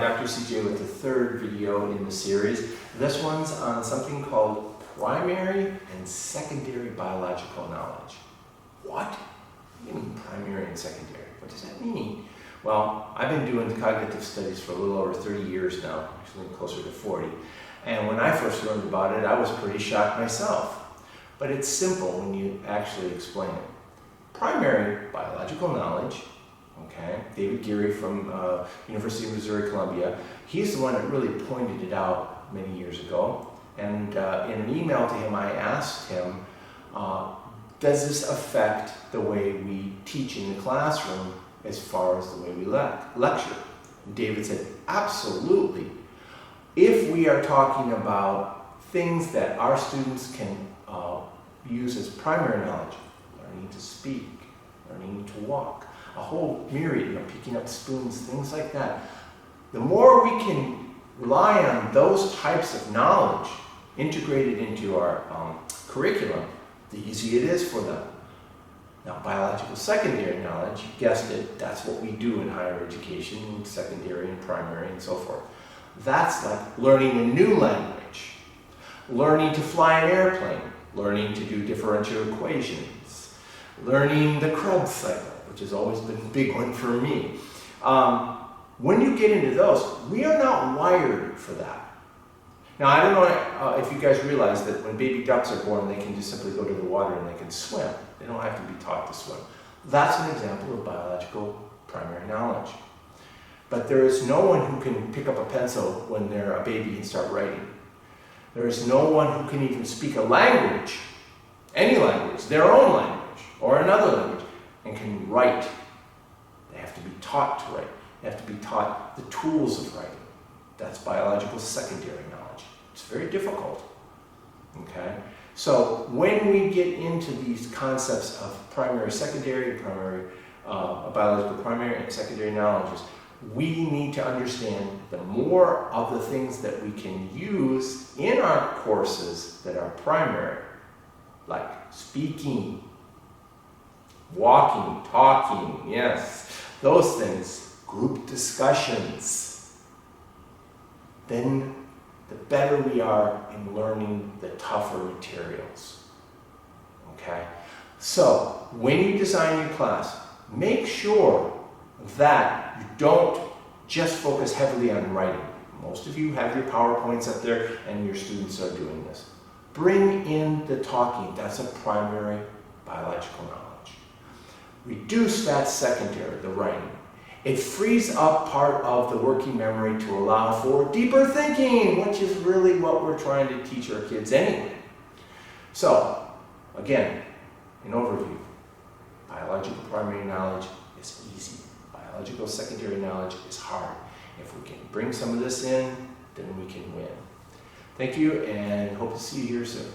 Dr. CJ with the third video in the series. This one's on something called primary and secondary biological knowledge. What? What do you mean primary and secondary? What does that mean? Well, I've been doing cognitive studies for a little over 30 years now, actually closer to 40. And when I first learned about it, I was pretty shocked myself. But it's simple when you actually explain it. Primary biological knowledge, okay, David Geary from University of Missouri-Columbia, he's the one that really pointed it out many years ago. And in an email to him, I asked him, does this affect the way we teach in the classroom as far as the way we lecture? And David said, absolutely. If we are talking about things that our students can use as primary knowledge, learning to speak, learning to walk, a whole myriad, picking up spoons, things like that. The more we can rely on those types of knowledge integrated into our curriculum, the easier it is for them. Now, biological secondary knowledge, you guessed it, that's what we do in higher education, secondary and primary and so forth. That's like learning a new language, learning to fly an airplane, learning to do differential equations, learning the Krebs cycle, which has always been a big one for me. When you get into those, we are not wired for that. Now, I don't know if you guys realize that when baby ducks are born, they can just simply go to the water and they can swim. They don't have to be taught to swim. That's an example of biological primary knowledge. But there is no one who can pick up a pencil when they're a baby and start writing. There is no one who can even speak a language, any language, their own language, or another language, and can write. They have to be taught to write. They have to be taught the tools of writing. That's biological secondary knowledge. It's very difficult. Okay? So when we get into these concepts of primary, secondary, biological primary and secondary knowledges, we need to understand the more of the things that we can use in our courses that are primary, like speaking, walking, talking, yes, those things, group discussions, then the better we are in learning the tougher materials. Okay? So, when you design your class, make sure that you don't just focus heavily on writing. Most of you have your PowerPoints up there and your students are doing this. Bring in the talking. That's a primary biological knowledge. Reduce that secondary, the writing. It frees up part of the working memory to allow for deeper thinking, which is really what we're trying to teach our kids anyway. So, again, in overview, biological primary knowledge is easy. Biological secondary knowledge is hard. If we can bring some of this in, then we can win. Thank you, and hope to see you here soon.